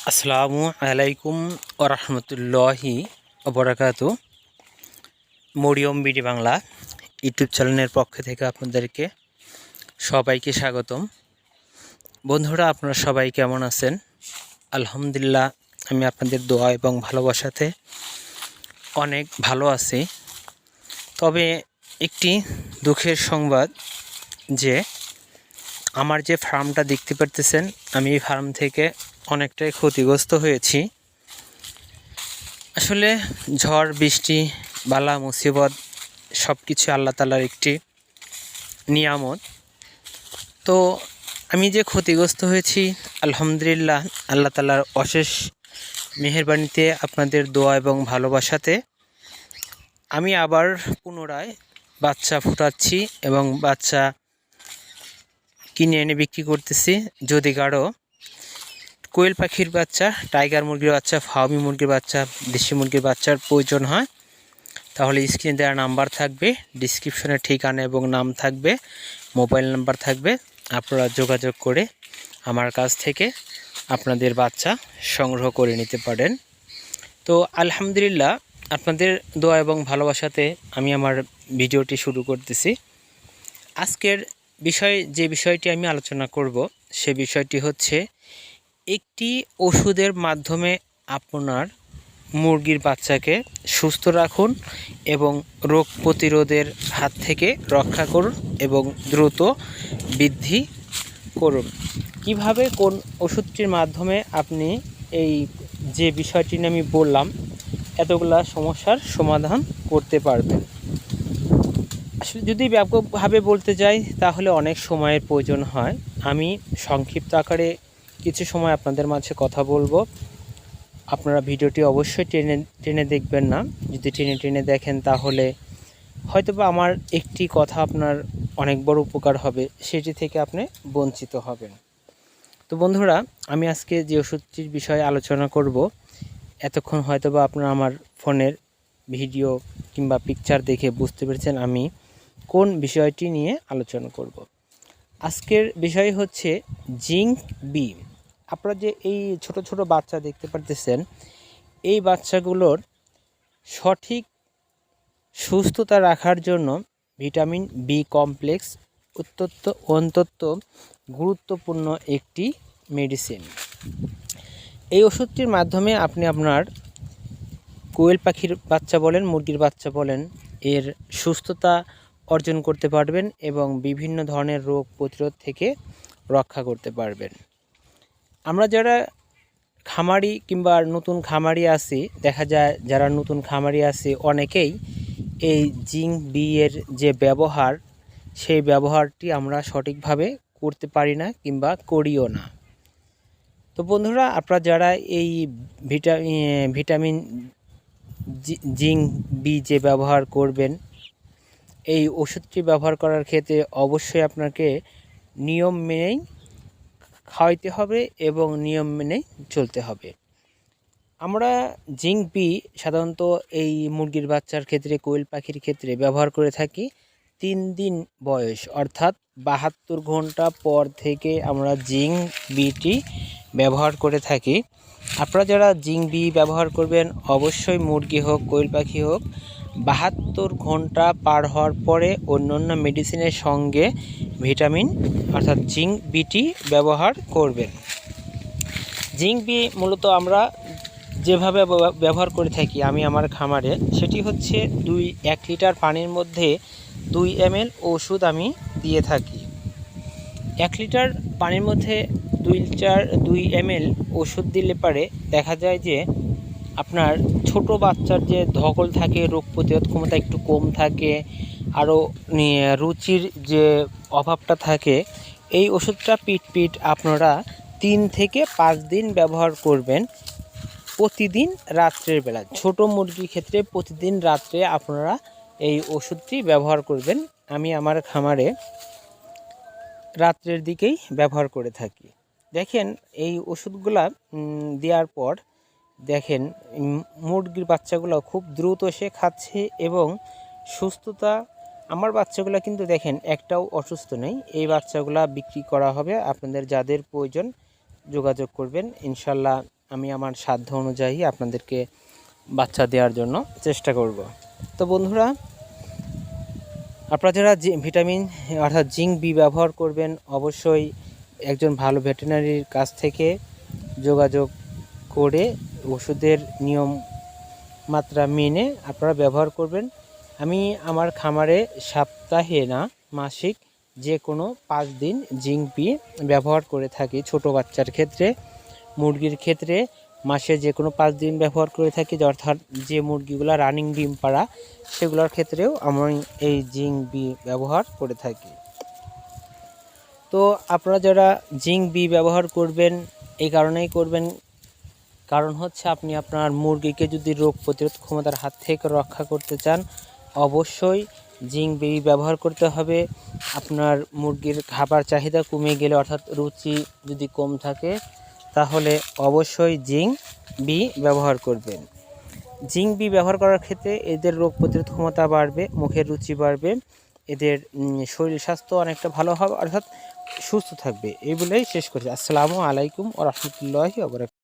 আসসালামু আলাইকুম ওরহমতুল্লাহি ওবরাকাতু। মরিয়ম বিডি বাংলা ইউটিউব চ্যানেলের পক্ষ থেকে আপনাদেরকে সবাইকে স্বাগতম। বন্ধুরা, আপনারা সবাই কেমন আছেন? আলহামদুলিল্লাহ, আমি আপনাদের দোয়া এবং ভালোবাসাতে অনেক ভালো আছি। তবে একটি দুঃখের সংবাদ যে আমার যে ফার্মটা দেখতে পারতেছেন, আমি এই ফার্ম থেকে অনেকটাই ক্ষতিগ্রস্ত হয়েছি। আসলে ঝড় বৃষ্টি বালা মুসিবত সব কিছু আল্লাহ তাআলার একটি নিয়ামত। তো আমি যে ক্ষতিগ্রস্ত হয়েছি, আলহামদুলিল্লাহ আল্লাহ তাআলার অশেষ মেহেরবানিতে, আপনাদের দোয়া এবং ভালোবাসাতে আমি আবার পুনরায় বাচ্চা ফুটাচ্ছি এবং বাচ্চা কিনে এনে বিক্রি করতেছি। যদি কারো কোয়েল পাখির বাচ্চা, টাইগার মুরগির বাচ্চা, ফার্মি মুরগির বাচ্চা, দেশি মুরগির বাচ্চার প্রয়োজন হয়, তাহলে স্ক্রিনে দেওয়া নাম্বার থাকবে, ডিসক্রিপশনে ঠিকানা এবং নাম থাকবে, মোবাইল নাম্বার থাকবে। আপনারা যোগাযোগ করে আমার কাছ থেকে আপনাদের বাচ্চা সংগ্রহ করে নিতে পারেন। তো আলহামদুলিল্লাহ, আপনাদের দোয়া এবং ভালোবাসাতে আমি আমার ভিডিওটি শুরু করতেছি। আজকের যে বিষয়টি আমি আলোচনা করব, সে বিষয়টি হচ্ছে একটি ওষুধের মাধ্যমে আপনার মুরগির বাচ্চাকে সুস্থ রাখুন এবং রোগ প্রতিরোধের হাত থেকে রক্ষা করুন এবং দ্রুত বৃদ্ধি করুন। কিভাবে কোন ওষুধটির মাধ্যমে আপনি এই যে বিষয়টি নিয়ে আমি বললাম, এতগুলা সমস্যার সমাধান করতে পারবেন। আসলে যদি ব্যাপকভাবে বলতে যাই তাহলে অনেক সময়ের প্রয়োজন হয়। আমি সংক্ষিপ্ত আকারে কিছু সময় আপনাদের মাঝে কথা বলবো। আপনারা ভিডিওটি অবশ্যই টেনে দেখবেন না। যদি টেনে দেখেন তাহলে হয়তোবা আমার একটি কথা আপনার অনেক বড় উপকার হবে, সেটি থেকে আপনি বঞ্চিত হবেন। তো বন্ধুরা, আমি আজকে যে ওষুধটির বিষয়ে আলোচনা করব, এতক্ষণ হয়তোবা আপনারা আমার ফোনের ভিডিও কিংবা পিকচার দেখে বুঝতে পেরেছেন আমি কোন বিষয়টি নিয়ে আলোচনা করব। আজকের বিষয় হচ্ছে জিঙ্ক বি। আপনারা যে এই ছোট ছোট বাচ্চা দেখতে পারতেছেন, এই বাচ্চাগুলোর সঠিক সুস্থতা রাখার জন্য ভিটামিন বি কমপ্লেক্স অত্যন্ত গুরুত্বপূর্ণ একটি মেডিসিন। এই ওষুধটির মাধ্যমে আপনি আপনার কোয়েল পাখির বাচ্চা বলেন, মুরগির বাচ্চা বলেন, এর সুস্থতা অর্জন করতে পারবেন এবং বিভিন্ন ধরনের রোগ প্রতিরোধ থেকে রক্ষা করতে পারবেন। আমরা যারা খামারি কিংবা নতুন খামারি আছি, দেখা যায় যারা নতুন খামারি আছি অনেকেই এই জিঙ্ক বি এর যে ব্যবহার, সেই ব্যবহারটি আমরা সঠিকভাবে করতে পারি না কিংবা করিও না। তো বন্ধুরা, আপনারা যারা এই ভিটামিন জিঙ্ক বি যে ব্যবহার করবেন, এই ওষুধটি ব্যবহার করার ক্ষেত্রে অবশ্যই আপনাকে নিয়ম মেনেই খাওয়াইতে হবে এবং নিয়ম মেনে চলতে হবে। আমরা জিঙ্ক বি সাধারণত এই মুরগির বাচ্চার ক্ষেত্রে, কোয়েল পাখির ক্ষেত্রে ব্যবহার করে থাকি 3 দিন বয়স, অর্থাৎ 72 ঘন্টা পর থেকে আমরা জিঙ্ক বিটি ব্যবহার করে থাকি। আপনারা যারা জিঙ্ক বি ব্যবহার করবেন, অবশ্যই মুরগি হোক কোয়েল পাখি হোক, 72 ঘন্টা পার হওয়ার পরে অন্যান্য মেডিসিনের সঙ্গে ভিটামিন অর্থাৎ জিঙ্ক বিটি ব্যবহার করবেন। জিঙ্ক বি মূলত আমরা যেভাবে ব্যবহার করে থাকি আমি আমার খামারে, সেটি হচ্ছে 1 লিটার পানির মধ্যে 2 ml ওষুধ আমি দিয়ে থাকি। 1 লিটার পানির মধ্যে 2 ml ওষুধ দিলে পারে দেখা যায় যে আপনার ছোট বাচ্চার যে ধকল থাকে, রোগ প্রতিরোধ ক্ষমতা একটু কম থাকে, আরও রুচির যে অভাবটা থাকে, এই ওষুধটা পিট আপনারা 3 থেকে 5 দিন ব্যবহার করবেন প্রতিদিন রাত্রের বেলা। ছোট মুরগির ক্ষেত্রে প্রতিদিন রাত্রে আপনারা এই ওষুধটি ব্যবহার করবেন। আমি আমার খামারে রাত্রের দিকেই ব্যবহার করে থাকি। দেখেন এই ওষুধগুলা দেওয়ার পর দেখেন মুরগির বাচ্চাগুলো খুব দ্রুত সে খাচ্ছে এবং সুস্থতা। আমার বাচ্চাগুলো কিন্তু দেখেন একটাও অসুস্থ নেই। এই বাচ্চাগুলা বিক্রি করা হবে। আপনাদের যাদের প্রয়োজন যোগাযোগ করবেন, ইনশাল্লাহ আমি আমার সাধ্য অনুযায়ী আপনাদেরকে বাচ্চা দেওয়ার জন্য চেষ্টা করব। তো বন্ধুরা, আপনারা যারা ভিটামিন অর্থাৎ জিঙ্ক বি ব্যবহার করবেন, অবশ্যই একজন ভালো ভেটেরিনারির কাছ থেকে যোগাযোগ করে ওষুধের নিয়ম মাত্রা মেনে আপনারা ব্যবহার করবেন। আমি আমার খামারে সপ্তাহে না মাসিক যে কোনো 5 দিন জিঙ্ক বি ব্যবহার করে থাকি। ছোট বাচ্চার ক্ষেত্রে, মুরগির ক্ষেত্রে মাসে যে কোনো 5 দিন ব্যবহার করে থাকি, অর্থাৎ যে মুরগিগুলো রানিং ডিম পাড়া সেগুলোর ক্ষেত্রেও আমি এই জিঙ্ক বি ব্যবহার করে থাকি। তো আপনারা যারা জিঙ্ক বি ব্যবহার করবেন এই কারণেই করবেন, কারণ হচ্ছে আপনি আপনার মুরগিকে যদি রোগ প্রতিরোধ ক্ষমতার হাত থেকে রক্ষা করতে চান, অবশ্যই জিঙ্ক বি ব্যবহার করতে হবে। আপনার মুরগির খাবার চাহিদা কমে গেলে, অর্থাৎ রুচি যদি কম থাকে, তাহলে অবশ্যই জিঙ্ক বি ব্যবহার করবেন। জিঙ্ক বি ব্যবহার করার ক্ষেত্রে এদের রোগ প্রতিরোধ ক্ষমতা বাড়বে, মুখের রুচি বাড়বে, এদের শরীর স্বাস্থ্য অনেকটা ভালো হবে, অর্থাৎ সুস্থ থাকবে। এই বলেই শেষ করছি। আসসালামু আলাইকুম ওয়া রাহমাতুল্লাহি ওয়া বারাকাতুহু।